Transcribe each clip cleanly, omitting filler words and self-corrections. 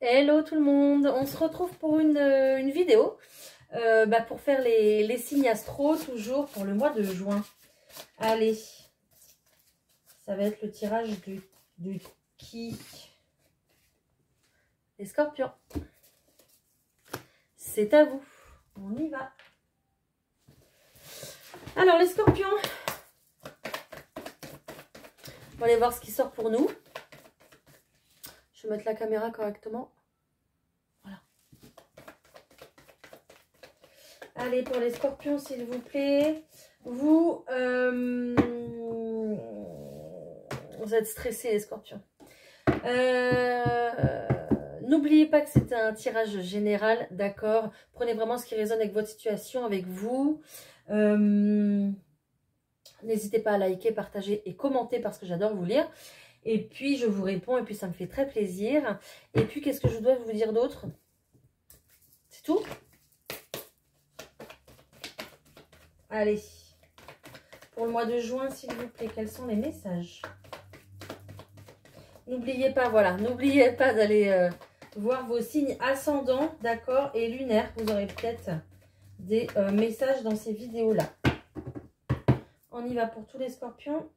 Hello tout le monde, on se retrouve pour une vidéo pour faire les signes astro, toujours pour le mois de juin. Allez, ça va être le tirage du qui? Les scorpions. C'est à vous, on y va. Alors les scorpions, on va aller voir ce qui sort pour nous. Je vais mettre la caméra correctement. Voilà. Allez, pour les scorpions, s'il vous plaît. Vous êtes stressés, les scorpions. N'oubliez pas que c'est un tirage général, d'accord? Prenez vraiment ce qui résonne avec votre situation, avec vous. N'hésitez pas à liker, partager et commenter parce que j'adore vous lire. Et puis, je vous réponds et puis ça me fait très plaisir. Et puis, qu'est-ce que je dois vous dire d'autre? C'est tout? Allez. Pour le mois de juin, s'il vous plaît, quels sont les messages? N'oubliez pas, voilà, n'oubliez pas d'aller voir vos signes ascendants, d'accord, et lunaires. Vous aurez peut-être des messages dans ces vidéos-là. On y va pour tous les scorpions.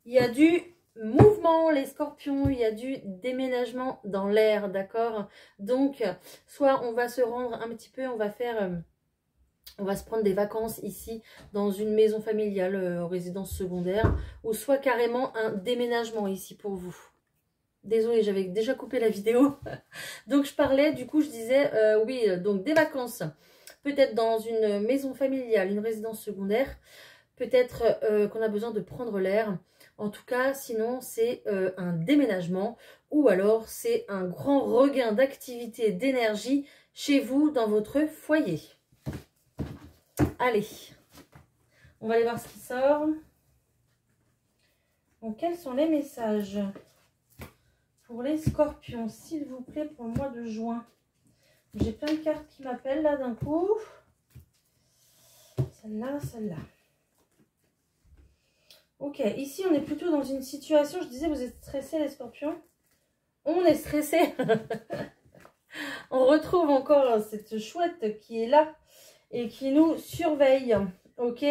Il y a du mouvement, les scorpions, il y a du déménagement dans l'air, d'accord? Donc, soit on va se rendre un petit peu, on va se prendre des vacances ici, dans une maison familiale, résidence secondaire, ou soit carrément un déménagement ici pour vous. Désolée, j'avais déjà coupé la vidéo. Donc, je parlais, du coup, je disais, oui, donc des vacances, peut-être dans une maison familiale, une résidence secondaire, peut-être qu'on a besoin de prendre l'air. En tout cas, sinon, c'est un déménagement ou alors c'est un grand regain d'activité, d'énergie chez vous, dans votre foyer. Allez, on va aller voir ce qui sort. Donc, quels sont les messages pour les scorpions, s'il vous plaît, pour le mois de juin? J'ai plein de cartes qui m'appellent là d'un coup. Celle-là, celle-là. Ok, ici on est plutôt dans une situation, je disais vous êtes stressés les scorpions. On est stressés. On retrouve encore cette chouette qui est là et qui nous surveille. Ok,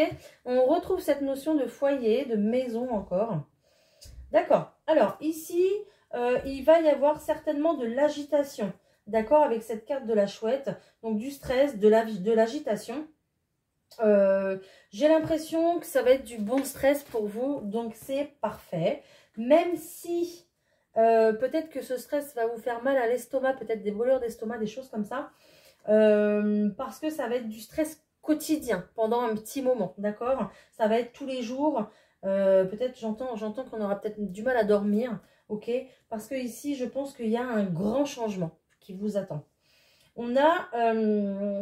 on retrouve cette notion de foyer, de maison encore. D'accord, alors ici il va y avoir certainement de l'agitation. D'accord, avec cette carte de la chouette, donc du stress, de l'agitation. J'ai l'impression que ça va être du bon stress pour vous, donc c'est parfait. Même si peut-être que ce stress va vous faire mal à l'estomac, peut-être des brûlures d'estomac, des choses comme ça, parce que ça va être du stress quotidien pendant un petit moment, d'accord? Ça va être tous les jours. Peut-être j'entends qu'on aura peut-être du mal à dormir, ok? Parce que ici, je pense qu'il y a un grand changement qui vous attend. On a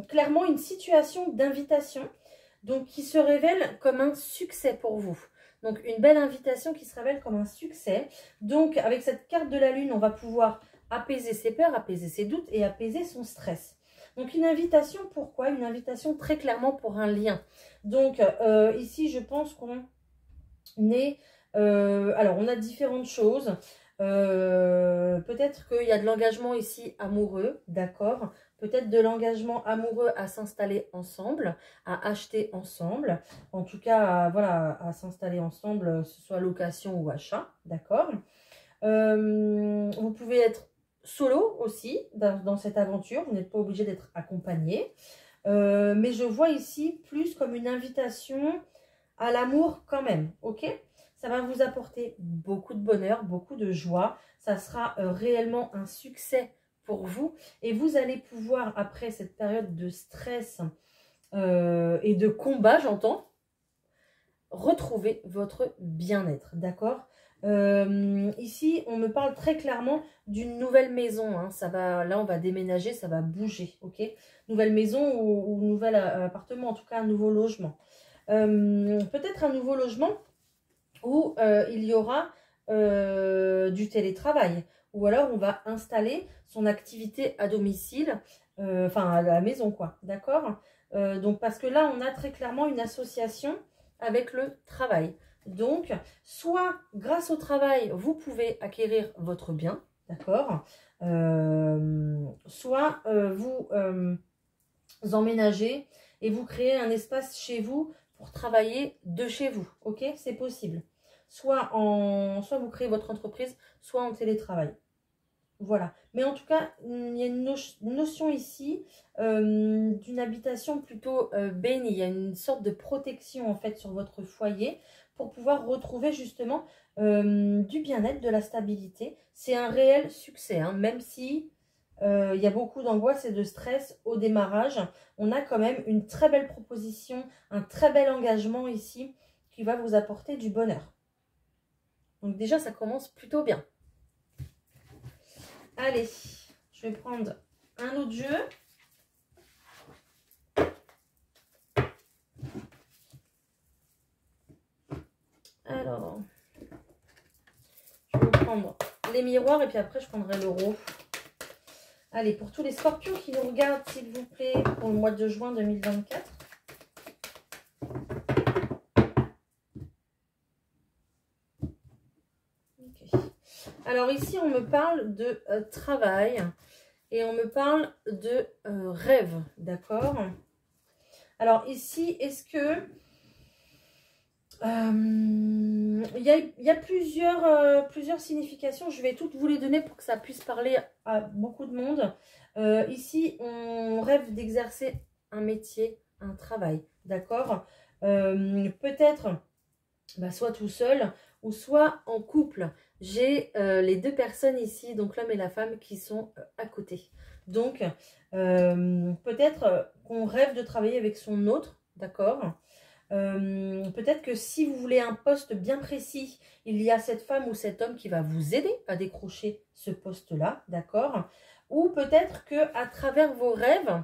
clairement une situation d'invitation, donc qui se révèle comme un succès pour vous. Donc une belle invitation qui se révèle comme un succès. Donc avec cette carte de la lune, on va pouvoir apaiser ses peurs, apaiser ses doutes et apaiser son stress. Donc une invitation, pourquoi? Une invitation très clairement pour un lien. Donc ici, je pense qu'on est... alors on a différentes choses. Peut-être qu'il y a de l'engagement ici amoureux, d'accord? Peut-être de l'engagement amoureux à s'installer ensemble, à acheter ensemble. En tout cas, voilà, à s'installer ensemble, que ce soit location ou achat, d'accord? Vous pouvez être solo aussi dans cette aventure. Vous n'êtes pas obligé d'être accompagné. Mais je vois ici plus comme une invitation à l'amour quand même, ok? Ça va vous apporter beaucoup de bonheur, beaucoup de joie. Ça sera réellement un succès pour vous. Et vous allez pouvoir, après cette période de stress et de combat, j'entends, retrouver votre bien-être, d'accord? Ici, on me parle très clairement d'une nouvelle maison. Hein. Là, on va déménager, ça va bouger, ok? Nouvelle maison ou nouvel appartement, en tout cas un nouveau logement. Peut-être un nouveau logement où il y aura du télétravail, ou alors on va installer son activité à domicile, enfin à la maison quoi, d'accord? Donc parce que là on a très clairement une association avec le travail. Donc soit grâce au travail vous pouvez acquérir votre bien, d'accord? Soit vous emménagez et vous créez un espace chez vous pour travailler de chez vous, ok? C'est possible. Soit vous créez votre entreprise, soit en télétravail. Voilà. Mais en tout cas, il y a une notion ici d'une habitation plutôt bénie. Il y a une sorte de protection en fait sur votre foyer pour pouvoir retrouver justement du bien-être, de la stabilité. C'est un réel succès, hein, même si il y a beaucoup d'angoisse et de stress au démarrage. On a quand même une très belle proposition, un très bel engagement ici qui va vous apporter du bonheur. Donc déjà, ça commence plutôt bien. Allez, je vais prendre un autre jeu. Alors, je vais prendre les miroirs et puis après je prendrai l'euro. Allez, pour tous les scorpions qui nous regardent, s'il vous plaît, pour le mois de juin 2024. Okay. Alors ici, on me parle de travail et on me parle de rêve, d'accord? Alors ici, est-ce que... il y a plusieurs significations. Je vais toutes vous les donner pour que ça puisse parler à beaucoup de monde. Ici, on rêve d'exercer un métier, un travail, d'accord? Peut-être soit tout seul ou soit en couple. J'ai les deux personnes ici, donc l'homme et la femme, qui sont à côté. Donc, peut-être qu'on rêve de travailler avec son autre, d'accord? Peut-être que si vous voulez un poste bien précis, il y a cette femme ou cet homme qui va vous aider à décrocher ce poste-là, d'accord? Ou peut-être que à travers vos rêves,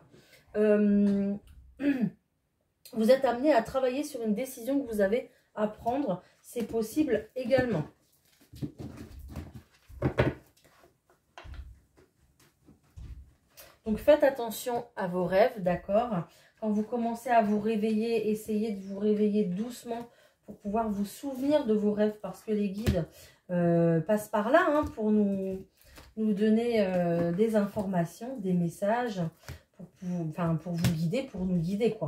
vous êtes amené à travailler sur une décision que vous avez à prendre. C'est possible également. Donc faites attention à vos rêves, d'accord? Quand vous commencez à vous réveiller, essayez de vous réveiller doucement pour pouvoir vous souvenir de vos rêves, parce que les guides passent par là hein, pour nous donner des informations, des messages, pour vous guider, pour nous guider, quoi.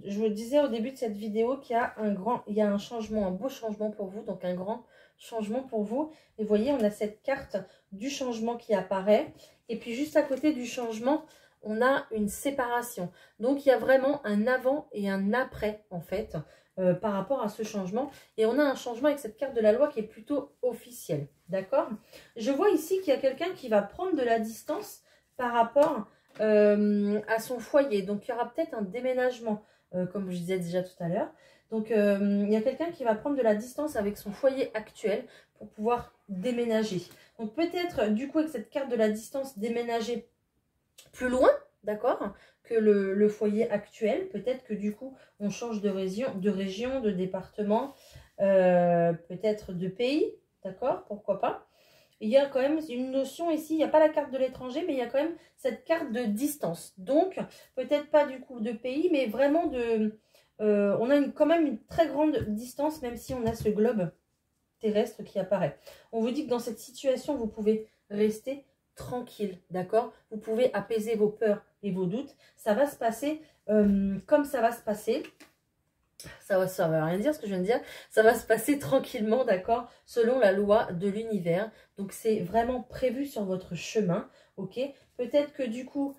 Je vous disais au début de cette vidéo qu'il y a un changement, un beau changement pour vous, donc un grand changement pour vous. Et vous voyez, on a cette carte du changement qui apparaît. Et puis juste à côté du changement, on a une séparation. Donc il y a vraiment un avant et un après, en fait, par rapport à ce changement. Et on a un changement avec cette carte de la loi qui est plutôt officielle. D'accord? Je vois ici qu'il y a quelqu'un qui va prendre de la distance par rapport à son foyer. Donc, il y aura peut-être un déménagement, comme je disais déjà tout à l'heure. Donc, il y a quelqu'un qui va prendre de la distance avec son foyer actuel pour pouvoir déménager. Donc, peut-être, du coup, avec cette carte de la distance, déménager plus loin, d'accord, que le foyer actuel. Peut-être que, du coup, on change de région, de département, peut-être de pays, d'accord, pourquoi pas. Il y a quand même une notion ici, il n'y a pas la carte de l'étranger, mais il y a quand même cette carte de distance. Donc, peut-être pas du coup de pays, mais vraiment de... on a quand même une très grande distance, même si on a ce globe terrestre qui apparaît. On vous dit que dans cette situation, vous pouvez rester tranquille, d'accord? Vous pouvez apaiser vos peurs et vos doutes. Ça va se passer comme ça va se passer. Ça va rien dire ce que je viens de dire. Ça va se passer tranquillement, d'accord, selon la loi de l'univers. Donc, c'est vraiment prévu sur votre chemin, ok? Peut-être que du coup,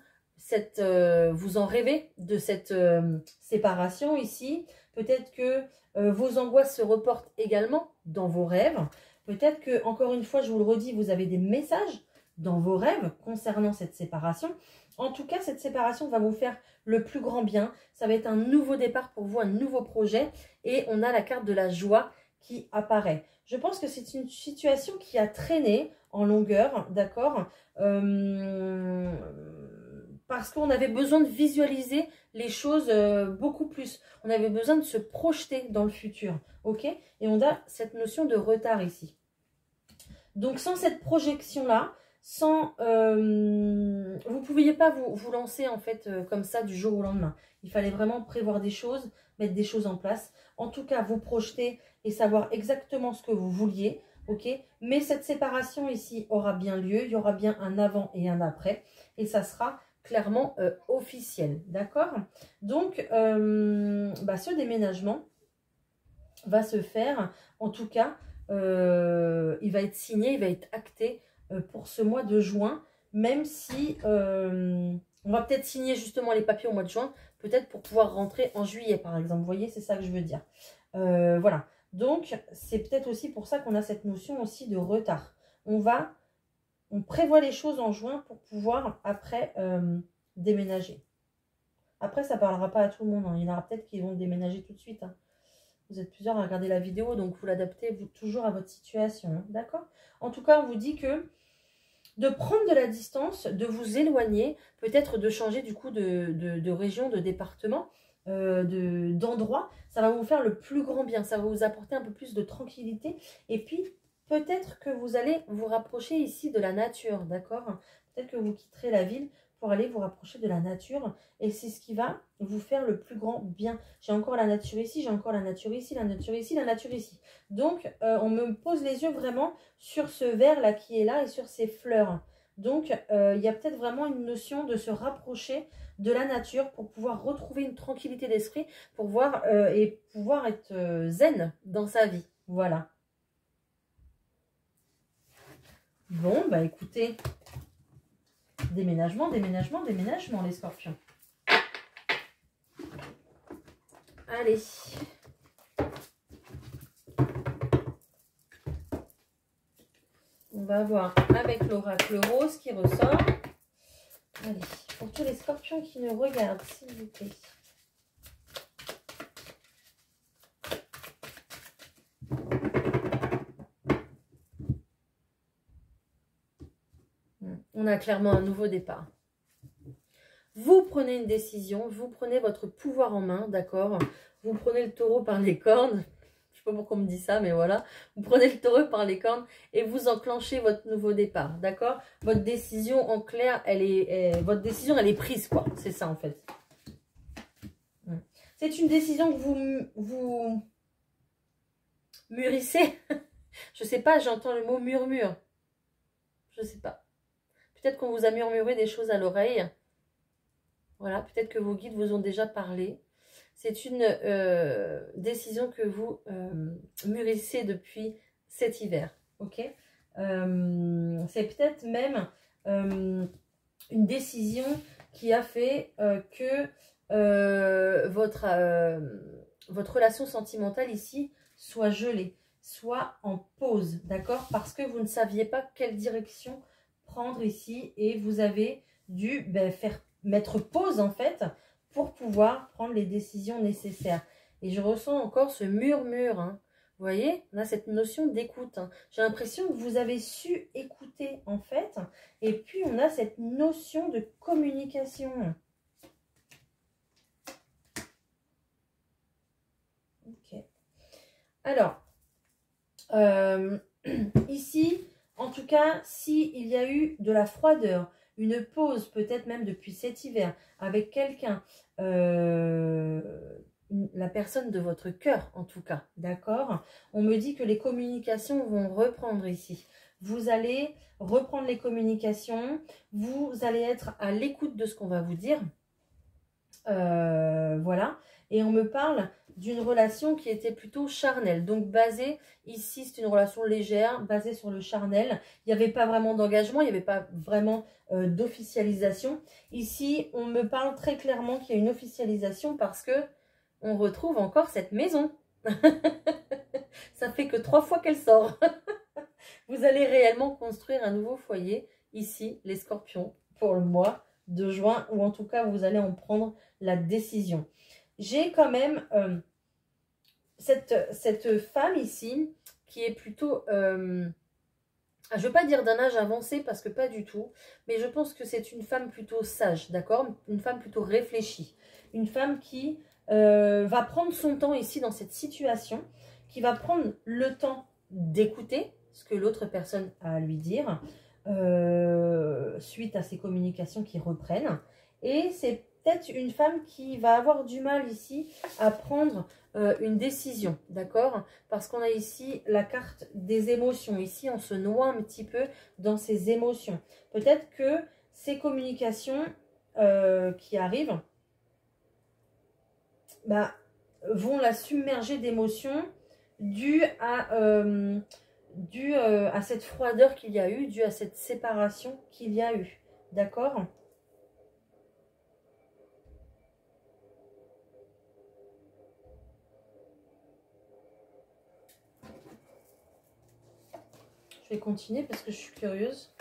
vous en rêvez de cette séparation ici. Peut-être que vos angoisses se reportent également dans vos rêves. Peut-être que, encore une fois, je vous le redis, vous avez des messages dans vos rêves concernant cette séparation. En tout cas, cette séparation va vous faire le plus grand bien. Ça va être un nouveau départ pour vous, un nouveau projet. Et on a la carte de la joie qui apparaît. Je pense que c'est une situation qui a traîné en longueur, d'accord, parce qu'on avait besoin de visualiser les choses beaucoup plus. On avait besoin de se projeter dans le futur, ok? Et on a cette notion de retard ici. Donc, sans cette projection-là, sans, vous ne pouviez pas vous lancer en fait comme ça du jour au lendemain. Il fallait vraiment prévoir des choses, mettre des choses en place. En tout cas, vous projeter et savoir exactement ce que vous vouliez, ok? Mais cette séparation ici aura bien lieu. Il y aura bien un avant et un après. Et ça sera clairement officiel, d'accord? Donc, ce déménagement va se faire, en tout cas, il va être signé, il va être acté pour ce mois de juin, même si on va peut-être signer justement les papiers au mois de juin, peut-être pour pouvoir rentrer en juillet, par exemple. Vous voyez, c'est ça que je veux dire. Voilà. Donc, c'est peut-être aussi pour ça qu'on a cette notion aussi de retard. On prévoit les choses en juin pour pouvoir, après, déménager. Après, ça ne parlera pas à tout le monde. Hein. Il y en aura peut-être qui vont déménager tout de suite. Hein. Vous êtes plusieurs à regarder la vidéo, donc vous l'adaptez toujours à votre situation. Hein. D'accord? En tout cas, on vous dit que de prendre de la distance, de vous éloigner, peut-être de changer du coup de région, de département, d'endroit, ça va vous faire le plus grand bien. Ça va vous apporter un peu plus de tranquillité. Et puis, peut-être que vous allez vous rapprocher ici de la nature, d'accord? Peut-être que vous quitterez la ville pour aller vous rapprocher de la nature. Et c'est ce qui va vous faire le plus grand bien. J'ai encore la nature ici, j'ai encore la nature ici, la nature ici, la nature ici. Donc, on me pose les yeux vraiment sur ce verre-là qui est là et sur ces fleurs. Donc, il y a peut-être vraiment une notion de se rapprocher de la nature pour pouvoir retrouver une tranquillité d'esprit, pour voir et pouvoir être zen dans sa vie. Voilà. Bon, bah écoutez, déménagement, déménagement, déménagement, les scorpions. Allez. On va voir avec l'oracle rose qui ressort. Allez, pour tous les scorpions qui nous regardent, s'il vous plaît. On a clairement un nouveau départ. Vous prenez une décision, vous prenez votre pouvoir en main, d'accord? Vous prenez le taureau par les cornes. Je sais pas pourquoi on me dit ça, mais voilà. Vous prenez le taureau par les cornes et vous enclenchez votre nouveau départ, d'accord? Votre décision, en clair, votre décision, elle est prise, quoi. C'est ça, en fait. C'est une décision que vous mûrissez. Je sais pas, j'entends le mot murmure. Je sais pas. Peut-être qu'on vous a murmuré des choses à l'oreille. Voilà, peut-être que vos guides vous ont déjà parlé. C'est une décision que vous mûrissez depuis cet hiver. Ok, c'est peut-être même une décision qui a fait que votre relation sentimentale ici soit gelée, soit en pause, d'accord? Parce que vous ne saviez pas quelle direction prendre ici et vous avez dû mettre pause en fait pour pouvoir prendre les décisions nécessaires. Et je ressens encore ce murmure, hein. Vous voyez, on a cette notion d'écoute. Hein. J'ai l'impression que vous avez su écouter en fait. Et puis on a cette notion de communication. Ok. Alors, ici, en tout cas, s'il y a eu de la froideur, une pause peut-être même depuis cet hiver avec quelqu'un, la personne de votre cœur en tout cas, d'accord? On me dit que les communications vont reprendre ici. Vous allez reprendre les communications, vous allez être à l'écoute de ce qu'on va vous dire. Voilà. Et on me parle d'une relation qui était plutôt charnelle. Donc basée, ici c'est une relation légère, basée sur le charnel. Il n'y avait pas vraiment d'engagement, il n'y avait pas vraiment d'officialisation. Ici, on me parle très clairement qu'il y a une officialisation parce que on retrouve encore cette maison. Ça fait que 3 fois qu'elle sort. Vous allez réellement construire un nouveau foyer, ici, les scorpions, pour le mois de juin, ou en tout cas, vous allez en prendre la décision. J'ai quand même cette femme ici, qui est plutôt je ne veux pas dire d'un âge avancé parce que pas du tout, mais je pense que c'est une femme plutôt sage, d'accord? Une femme plutôt réfléchie, une femme qui va prendre son temps ici dans cette situation, qui va prendre le temps d'écouter ce que l'autre personne a à lui dire, suite à ces communications qui reprennent. Et c'est peut-être une femme qui va avoir du mal ici à prendre une décision, d'accord? Parce qu'on a ici la carte des émotions. Ici, on se noie un petit peu dans ses émotions. Peut-être que ces communications qui arrivent vont la submerger d'émotions dues à cette froideur qu'il y a eu, due à cette séparation qu'il y a eu, d'accord? Je vais continuer parce que je suis curieuse.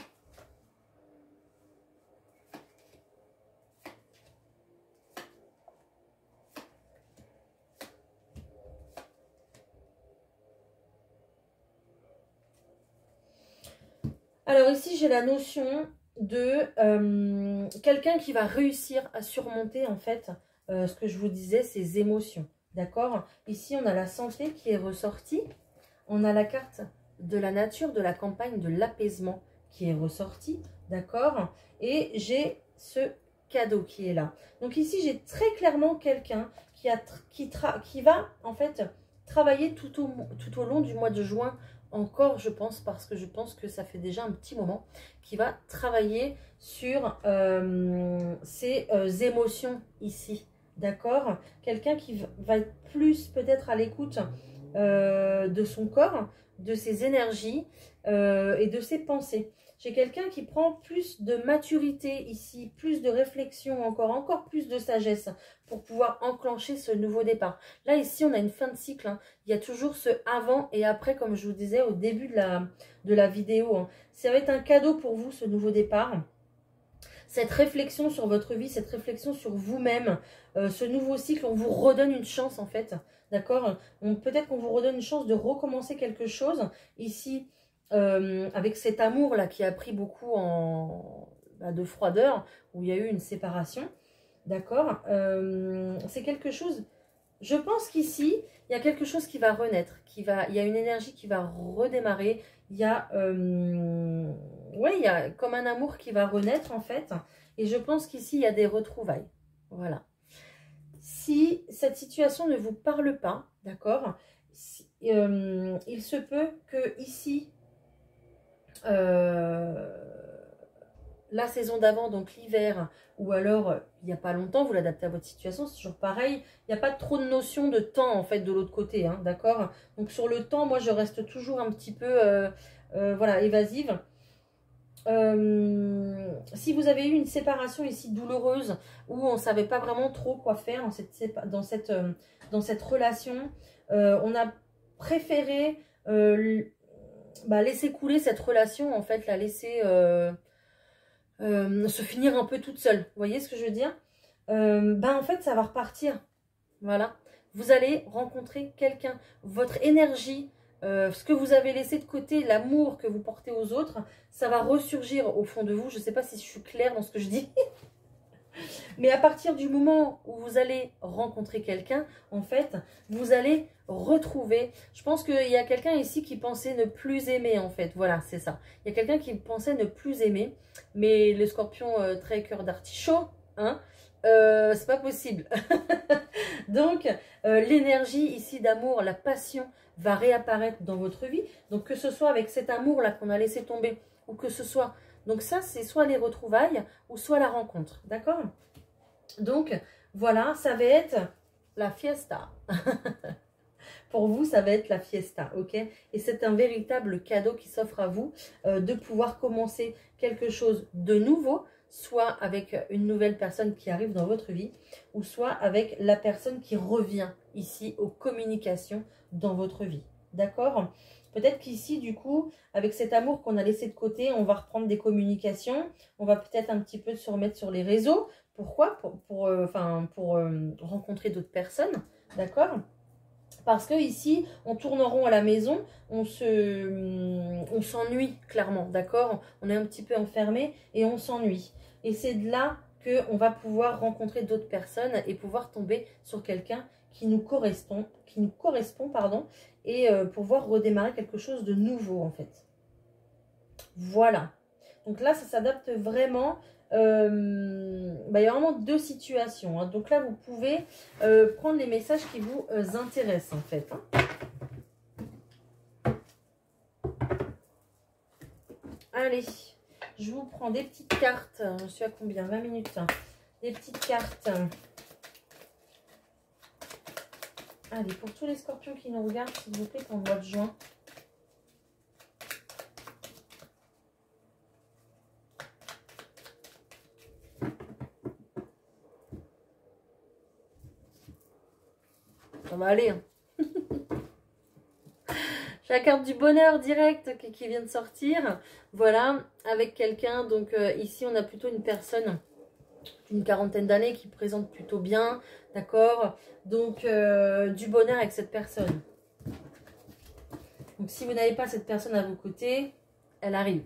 Alors ici, j'ai la notion de quelqu'un qui va réussir à surmonter en fait ce que je vous disais, ses émotions. D'accord? Ici, on a la santé qui est ressortie. On a la carte de la nature, de la campagne, de l'apaisement qui est ressortie. D'accord? Et j'ai ce cadeau qui est là. Donc ici, j'ai très clairement quelqu'un qui va en fait travailler tout au long du mois de juin encore, je pense, parce que je pense que ça fait déjà un petit moment, qui va travailler sur ses émotions ici, d'accord? Quelqu'un qui va être plus peut-être à l'écoute de son corps, de ses énergies et de ses pensées. J'ai quelqu'un qui prend plus de maturité ici, plus de réflexion encore plus de sagesse pour pouvoir enclencher ce nouveau départ. Là, ici, on a une fin de cycle. Hein. Il y a toujours ce avant et après, comme je vous disais au début de la vidéo. Hein. Ça va être un cadeau pour vous, ce nouveau départ. Cette réflexion sur votre vie, cette réflexion sur vous-même, ce nouveau cycle, on vous redonne une chance en fait. D'accord? Peut-être qu'on vous redonne une chance de recommencer quelque chose. Ici, avec cet amour-là qui a pris beaucoup de froideur, où il y a eu une séparation. D'accord? C'est quelque chose... Je pense qu'ici, il y a quelque chose qui va renaître. Il y a une énergie qui va redémarrer. Il y a comme un amour qui va renaître en fait. Et je pense qu'ici, il y a des retrouvailles. Voilà. Si cette situation ne vous parle pas, d'accord, il se peut que ici, la saison d'avant, donc l'hiver, ou alors il n'y a pas longtemps, vous l'adaptez à votre situation, c'est toujours pareil. Il n'y a pas trop de notion de temps en fait de l'autre côté, hein, d'accord? Donc sur le temps, moi je reste toujours un petit peu voilà, évasive. Si vous avez eu une séparation ici douloureuse, où on ne savait pas vraiment trop quoi faire dans cette relation, on a préféré laisser couler cette relation, en fait, la laisser se finir un peu toute seule. Vous voyez ce que je veux dire? En fait, ça va repartir. Voilà. Vous allez rencontrer quelqu'un. Votre énergie, ce que vous avez laissé de côté, l'amour que vous portez aux autres, ça va ressurgir au fond de vous. Je ne sais pas si je suis claire dans ce que je dis. Mais à partir du moment où vous allez rencontrer quelqu'un, en fait, vous allez retrouver... Je pense qu'il y a quelqu'un ici qui pensait ne plus aimer, en fait. Voilà, c'est ça. Il y a quelqu'un qui pensait ne plus aimer. Mais le scorpion très cœur d'artichaut, hein, c'est pas possible. Donc, l'énergie ici d'amour, la passion va réapparaître dans votre vie. Donc, que ce soit avec cet amour-là qu'on a laissé tomber, ou que ce soit... Donc ça, c'est soit les retrouvailles, ou soit la rencontre, d'accord? Donc, voilà, ça va être la fiesta. Pour vous, ça va être la fiesta, ok? Et c'est un véritable cadeau qui s'offre à vous de pouvoir commencer quelque chose de nouveau, soit avec une nouvelle personne qui arrive dans votre vie, ou soit avec la personne qui revient ici aux communications dans votre vie, d'accord? Peut-être qu'ici, du coup, avec cet amour qu'on a laissé de côté, on va reprendre des communications, on va peut-être un petit peu se remettre sur les réseaux. Pourquoi? Pour rencontrer d'autres personnes, d'accord? Parce que ici, on tourne en rond à la maison, on s'ennuie clairement, d'accord? On est un petit peu enfermé et on s'ennuie. Et c'est de là qu'on va pouvoir rencontrer d'autres personnes et pouvoir tomber sur quelqu'un qui nous correspond, pardon, et pouvoir redémarrer quelque chose de nouveau en fait. Voilà. Donc là, ça s'adapte vraiment. Il y a vraiment deux situations. Hein. Donc là, vous pouvez prendre les messages qui vous intéressent en fait. Hein. Allez, je vous prends des petites cartes. Je suis à combien? 20 minutes. Hein. Des petites cartes. Allez, pour tous les scorpions qui nous regardent, s'il vous plaît, pour le mois de juin. Ça va aller. Hein. J'ai la carte du bonheur direct qui vient de sortir. Voilà, avec quelqu'un. Donc ici, on a plutôt une personne d'une quarantaine d'années qui présente plutôt bien. D'accord? Donc, du bonheur avec cette personne. Donc, si vous n'avez pas cette personne à vos côtés, elle arrive.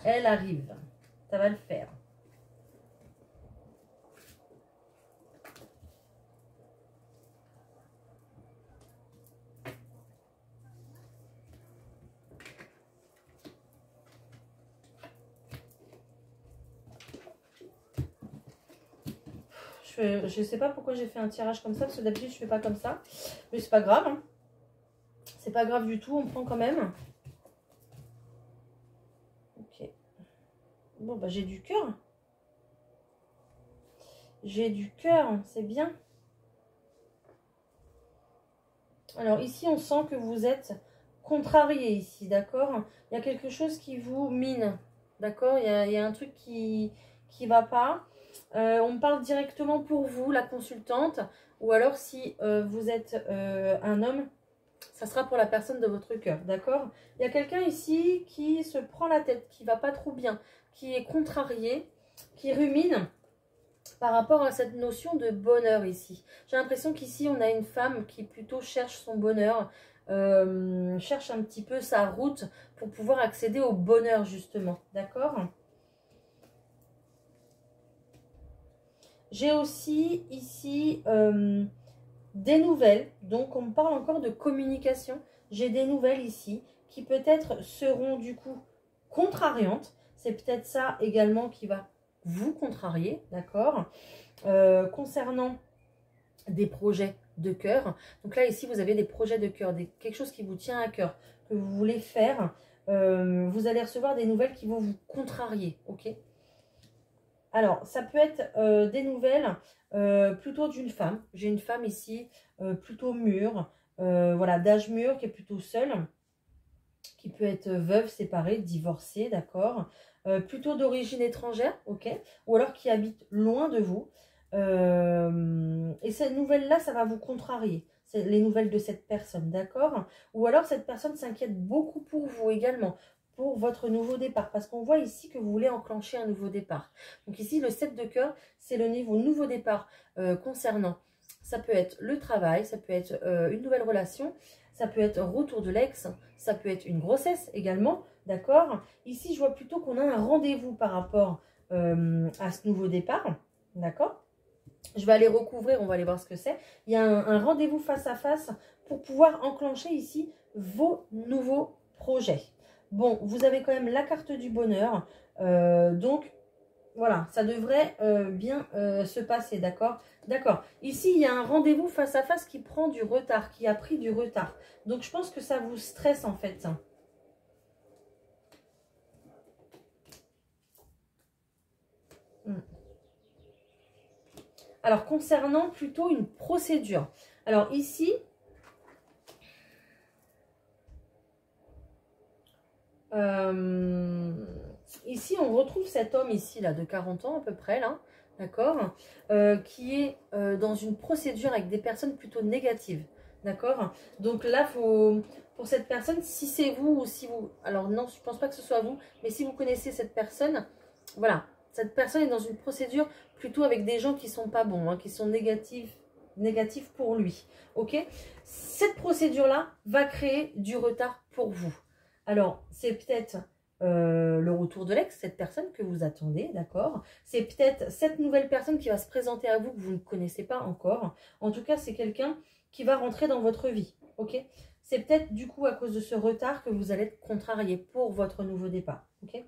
Elle arrive. Ça va le faire. Je ne sais pas pourquoi j'ai fait un tirage comme ça, parce que d'habitude je ne fais pas comme ça. Mais c'est pas grave. Hein. C'est pas grave du tout, on prend quand même. Ok. Bon, bah j'ai du cœur. J'ai du cœur, c'est bien. Alors ici, on sent que vous êtes contrarié ici, d'accord? Il y a quelque chose qui vous mine, d'accord? Il y a un truc qui va pas. On me parle directement pour vous, la consultante, ou alors si vous êtes un homme, ça sera pour la personne de votre cœur, d'accord? Il y a quelqu'un ici qui se prend la tête, qui va pas trop bien, qui est contrarié, qui rumine par rapport à cette notion de bonheur ici. J'ai l'impression qu'ici, on a une femme qui plutôt cherche son bonheur, cherche un petit peu sa route pour pouvoir accéder au bonheur, justement, d'accord? J'ai aussi ici des nouvelles, donc on me parle encore de communication. J'ai des nouvelles ici qui peut-être seront du coup contrariantes. C'est peut-être ça également qui va vous contrarier, d'accord? Concernant des projets de cœur. Donc là, ici, vous avez des projets de cœur, quelque chose qui vous tient à cœur, que vous voulez faire. Vous allez recevoir des nouvelles qui vont vous contrarier, ok? Alors, ça peut être des nouvelles plutôt d'une femme. J'ai une femme ici plutôt mûre, voilà, d'âge mûr, qui est plutôt seule, qui peut être veuve, séparée, divorcée, d'accord, plutôt d'origine étrangère, ok, ou alors qui habite loin de vous. Et cette nouvelle-là, ça va vous contrarier. C'est les nouvelles de cette personne, d'accord? Ou alors cette personne s'inquiète beaucoup pour vous également, pour votre nouveau départ. Parce qu'on voit ici que vous voulez enclencher un nouveau départ. Donc ici, le 7 de cœur, c'est le niveau nouveau départ concernant. Ça peut être le travail, ça peut être une nouvelle relation, ça peut être retour de l'ex, ça peut être une grossesse également, d'accord? Ici, je vois plutôt qu'on a un rendez-vous par rapport à ce nouveau départ, d'accord? Je vais aller recouvrir, on va aller voir ce que c'est. Il y a un rendez-vous face à face pour pouvoir enclencher ici vos nouveaux projets. Bon, vous avez quand même la carte du bonheur. Donc, voilà, ça devrait bien se passer, d'accord? D'accord. Ici, il y a un rendez-vous face à face qui prend du retard, qui a pris du retard. Donc, je pense que ça vous stresse en fait. Alors, concernant plutôt une procédure. Alors, ici, ici, on retrouve cet homme ici, là, de 40 ans à peu près, là, d'accord, qui est dans une procédure avec des personnes plutôt négatives, d'accord. Donc là, pour cette personne, si c'est vous ou si vous... Alors non, je ne pense pas que ce soit vous, mais si vous connaissez cette personne, voilà. Cette personne est dans une procédure plutôt avec des gens qui ne sont pas bons, hein, qui sont négatifs négatif pour lui. Ok? Cette procédure-là va créer du retard pour vous. Alors, c'est peut-être le retour de l'ex, cette personne que vous attendez, d'accord? C'est peut-être cette nouvelle personne qui va se présenter à vous que vous ne connaissez pas encore. En tout cas, c'est quelqu'un qui va rentrer dans votre vie, ok? C'est peut-être du coup à cause de ce retard que vous allez être contrarié pour votre nouveau départ, ok?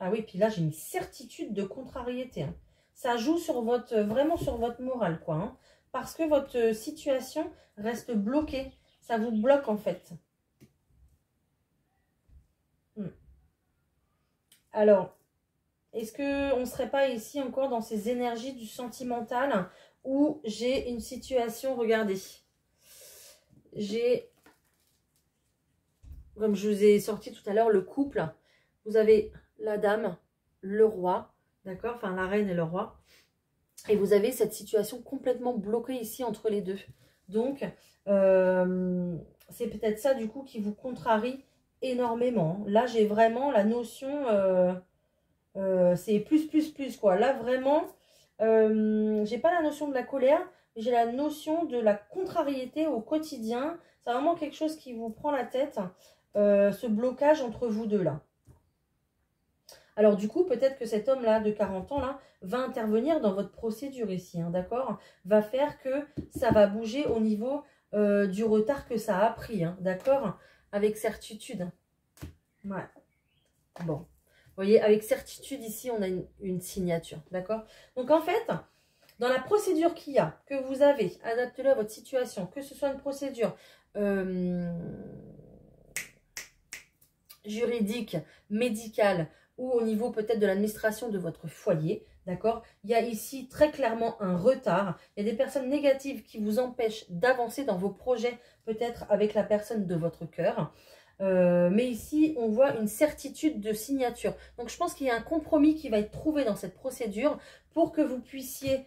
Ah oui, puis là, j'ai une certitude de contrariété, hein. Ça joue sur votre, vraiment sur votre morale, quoi, hein, parce que votre situation reste bloquée. Ça vous bloque, en fait. Alors, est-ce qu'on ne serait pas ici encore dans ces énergies du sentimental où j'ai une situation, regardez, j'ai, comme je vous ai sorti tout à l'heure, le couple, vous avez la dame, le roi, d'accord, enfin la reine et le roi, et vous avez cette situation complètement bloquée ici entre les deux. Donc, c'est peut-être ça du coup qui vous contrarie énormément. Là, j'ai vraiment la notion... c'est plus quoi. Là vraiment, j'ai pas la notion de la colère, mais j'ai la notion de la contrariété au quotidien. C'est vraiment quelque chose qui vous prend la tête, ce blocage entre vous deux là. Alors du coup, peut-être que cet homme là de 40 ans là va intervenir dans votre procédure ici, hein, d'accord? Va faire que ça va bouger au niveau du retard que ça a pris, hein, d'accord? Avec certitude. Ouais. Bon. Vous voyez, avec certitude, ici, on a une signature, d'accord? Donc, en fait, dans la procédure qu'il y a, que vous avez, adaptez-le à votre situation, que ce soit une procédure juridique, médicale, ou au niveau peut-être de l'administration de votre foyer, d'accord? Il y a ici très clairement un retard. Il y a des personnes négatives qui vous empêchent d'avancer dans vos projets, peut-être avec la personne de votre cœur. Mais ici, on voit une certitude de signature. Donc, je pense qu'il y a un compromis qui va être trouvé dans cette procédure pour que vous puissiez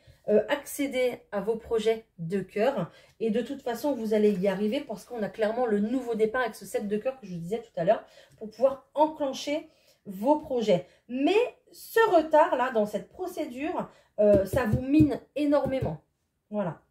accéder à vos projets de cœur. Et de toute façon, vous allez y arriver parce qu'on a clairement le nouveau départ avec ce 7 de cœur que je vous disais tout à l'heure pour pouvoir enclencher vos projets. Mais ce retard-là, dans cette procédure, ça vous mine énormément. Voilà.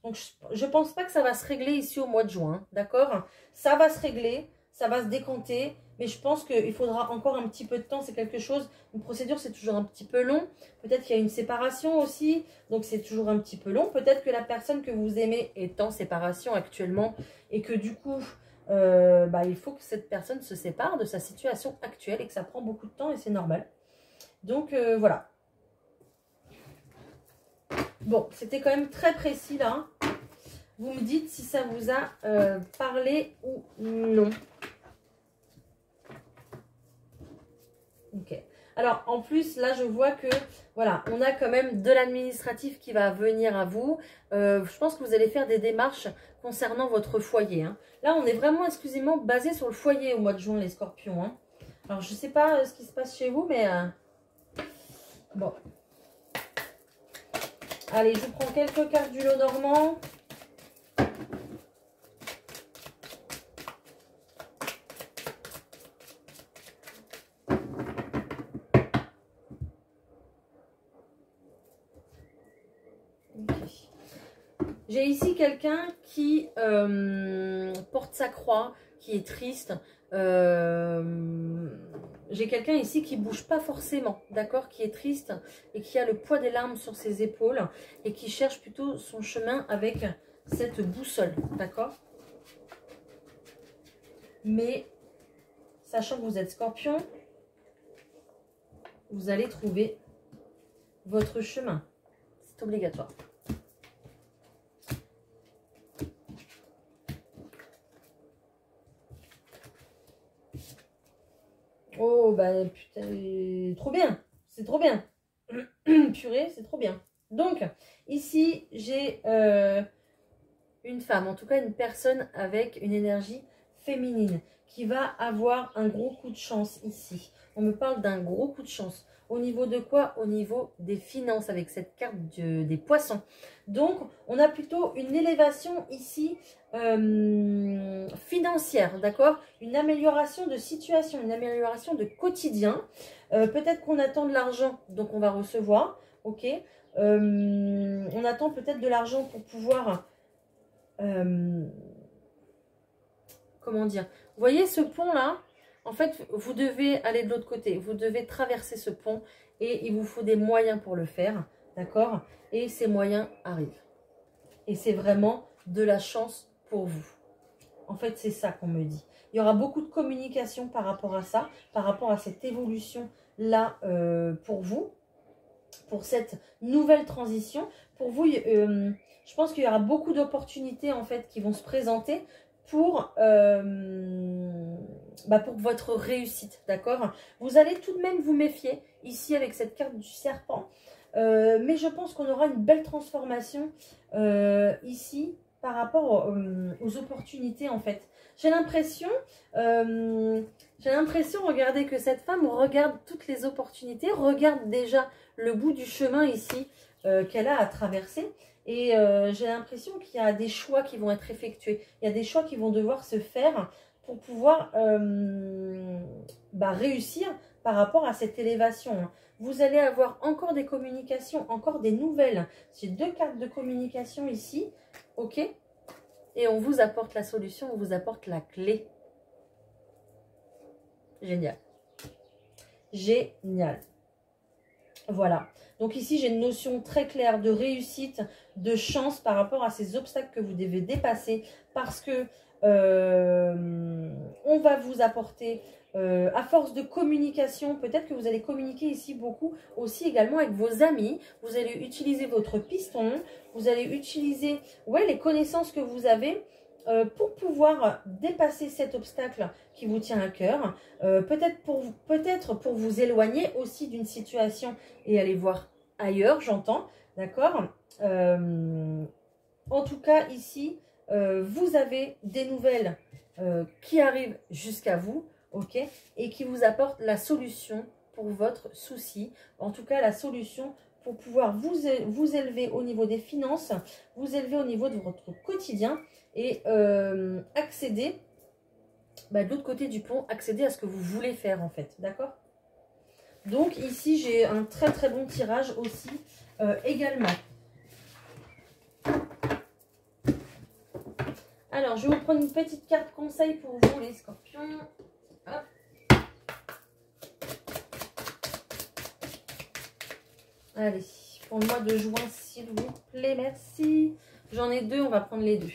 Donc, je ne pense pas que ça va se régler ici au mois de juin, d'accord? Ça va se régler, ça va se décanter, mais je pense qu'il faudra encore un petit peu de temps. C'est quelque chose, une procédure, c'est toujours un petit peu long. Peut-être qu'il y a une séparation aussi, donc c'est toujours un petit peu long. Peut-être que la personne que vous aimez est en séparation actuellement et que du coup, il faut que cette personne se sépare de sa situation actuelle et que ça prend beaucoup de temps et c'est normal. Donc, voilà. Bon, c'était quand même très précis là. Vous me dites si ça vous a parlé ou non. Ok. Alors, en plus, là, je vois que, voilà, on a quand même de l'administratif qui va venir à vous. Je pense que vous allez faire des démarches concernant votre foyer, hein. Là, on est vraiment exclusivement basé sur le foyer au mois de juin, les scorpions, hein. Alors, je ne sais pas ce qui se passe chez vous, mais... bon. Allez, je vous prends quelques cartes du lot normand. J'ai ici quelqu'un qui porte sa croix, qui est triste. J'ai quelqu'un ici qui bouge pas forcément, d'accord, qui est triste et qui a le poids des larmes sur ses épaules et qui cherche plutôt son chemin avec cette boussole, d'accord? Mais, sachant que vous êtes scorpion, vous allez trouver votre chemin. C'est obligatoire. Oh, bah putain, trop bien. C'est trop bien. Purée, c'est trop bien. Donc, ici, j'ai une femme, en tout cas une personne avec une énergie féminine qui va avoir un gros coup de chance ici. On me parle d'un gros coup de chance. Au niveau de quoi? Au niveau des finances avec cette carte des poissons. Donc, on a plutôt une élévation ici financière, d'accord? Une amélioration de situation, une amélioration de quotidien. Peut-être qu'on attend de l'argent, donc on va recevoir. Ok. On attend peut-être de l'argent pour pouvoir... comment dire? Vous voyez ce pont-là? En fait, vous devez aller de l'autre côté. Vous devez traverser ce pont et il vous faut des moyens pour le faire. D'accord? Et ces moyens arrivent. Et c'est vraiment de la chance pour vous. En fait, c'est ça qu'on me dit. Il y aura beaucoup de communication par rapport à ça, par rapport à cette évolution-là pour vous, pour cette nouvelle transition. Pour vous, je pense qu'il y aura beaucoup d'opportunités en fait qui vont se présenter pour votre réussite, d'accord? Vous allez tout de même vous méfier ici avec cette carte du serpent, mais je pense qu'on aura une belle transformation ici par rapport aux opportunités en fait. J'ai l'impression, regardez, que cette femme regarde toutes les opportunités, regarde déjà le bout du chemin ici qu'elle a à traverser. Et j'ai l'impression qu'il y a des choix qui vont être effectués. Il y a des choix qui vont devoir se faire pour pouvoir réussir par rapport à cette élévation. Vous allez avoir encore des communications, encore des nouvelles. J'ai 2 cartes de communication ici. Ok? Et on vous apporte la solution, on vous apporte la clé. Génial. Génial. Voilà. Donc ici, j'ai une notion très claire de réussite, de chance par rapport à ces obstacles que vous devez dépasser. Parce que on va vous apporter, à force de communication, peut-être que vous allez communiquer ici beaucoup aussi également avec vos amis. Vous allez utiliser votre piston, vous allez utiliser les connaissances que vous avez pour pouvoir dépasser cet obstacle qui vous tient à cœur. Peut-être pour vous éloigner aussi d'une situation et aller voir ailleurs, j'entends, d'accord? En tout cas, ici, vous avez des nouvelles qui arrivent jusqu'à vous, ok? Et qui vous apportent la solution pour votre souci. En tout cas, la solution pour pouvoir vous élever au niveau des finances, vous élever au niveau de votre quotidien et accéder, de l'autre côté du pont, accéder à ce que vous voulez faire en fait, d'accord? Donc ici, j'ai un très très bon tirage aussi également. Alors, je vais vous prendre une petite carte conseil pour vous les scorpions. Hop. Allez, pour le mois de juin, s'il vous plaît, merci. J'en ai 2, on va prendre les 2.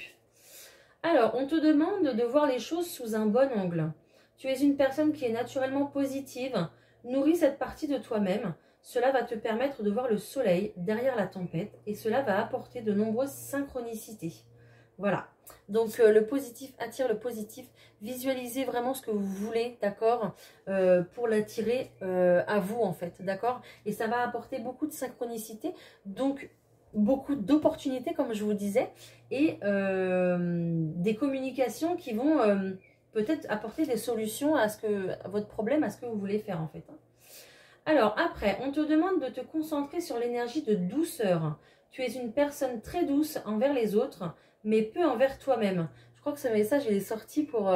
Alors, on te demande de voir les choses sous un bon angle. Tu es une personne qui est naturellement positive. Nourris cette partie de toi-même. Cela va te permettre de voir le soleil derrière la tempête et cela va apporter de nombreuses synchronicités. Voilà. Donc, le positif attire le positif. Visualisez vraiment ce que vous voulez, d'accord, pour l'attirer à vous, en fait, d'accord? Et ça va apporter beaucoup de synchronicité, donc beaucoup d'opportunités, comme je vous disais, et des communications qui vont peut-être apporter des solutions à votre problème, à ce que vous voulez faire, en fait. Alors, après, on te demande de te concentrer sur l'énergie de douceur. Tu es une personne très douce envers les autres, mais peu envers toi-même. Je crois que ce message, il est sorti pour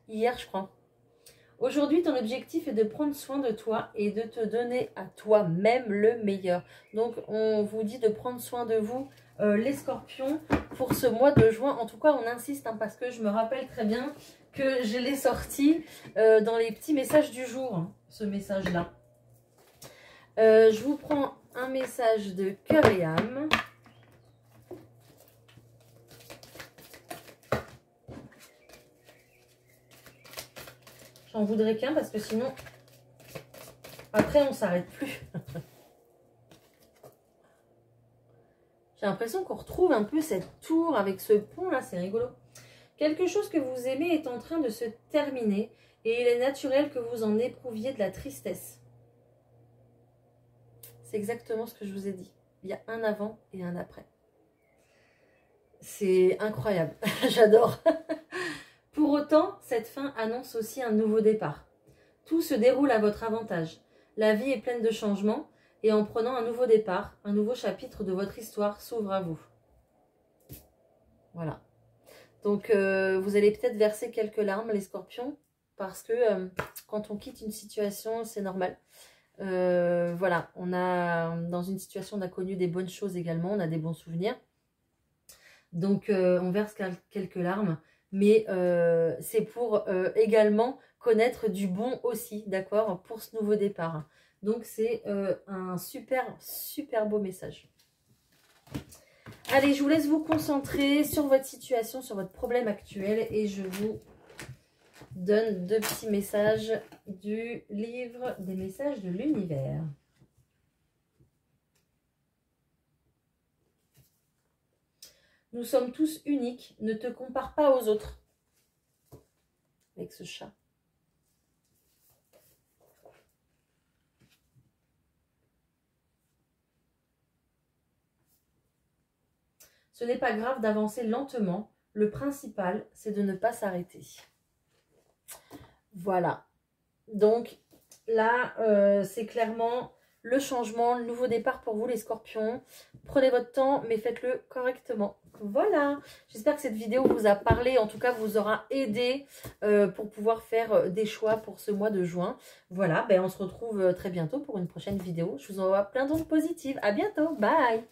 hier, je crois. Aujourd'hui, ton objectif est de prendre soin de toi et de te donner à toi-même le meilleur. Donc, on vous dit de prendre soin de vous, les scorpions, pour ce mois de juin. En tout cas, on insiste, parce que je me rappelle très bien que je l'ai sorti dans les petits messages du jour, ce message-là. Je vous prends un message de cœur et âme. J'en voudrais qu'un parce que sinon, après, on ne s'arrête plus. J'ai l'impression qu'on retrouve un peu cette tour avec ce pont là, c'est rigolo. Quelque chose que vous aimez est en train de se terminer et il est naturel que vous en éprouviez de la tristesse. C'est exactement ce que je vous ai dit. Il y a un avant et un après. C'est incroyable, j'adore. Pour autant, cette fin annonce aussi un nouveau départ. Tout se déroule à votre avantage. La vie est pleine de changements et en prenant un nouveau départ, un nouveau chapitre de votre histoire s'ouvre à vous. Voilà. Donc, vous allez peut-être verser quelques larmes, les scorpions. parce que quand on quitte une situation, c'est normal. Voilà, on a dans une situation d'inconnu des bonnes choses également, on a des bons souvenirs. Donc on verse quelques larmes, mais c'est pour également connaître du bon aussi, d'accord, pour ce nouveau départ. Donc c'est un super beau message. Allez, je vous laisse vous concentrer sur votre situation, sur votre problème actuel et je vous donne 2 petits messages du livre des messages de l'univers. Nous sommes tous uniques, ne te compare pas aux autres. Avec ce chat. Ce n'est pas grave d'avancer lentement. Le principal, c'est de ne pas s'arrêter. Voilà. Donc là, c'est clairement le changement, le nouveau départ pour vous les scorpions. Prenez votre temps, mais faites-le correctement. Voilà. J'espère que cette vidéo vous a parlé, en tout cas vous aura aidé pour pouvoir faire des choix pour ce mois de juin. Voilà, ben, on se retrouve très bientôt pour une prochaine vidéo. Je vous envoie plein d'ondes positives. À bientôt. Bye.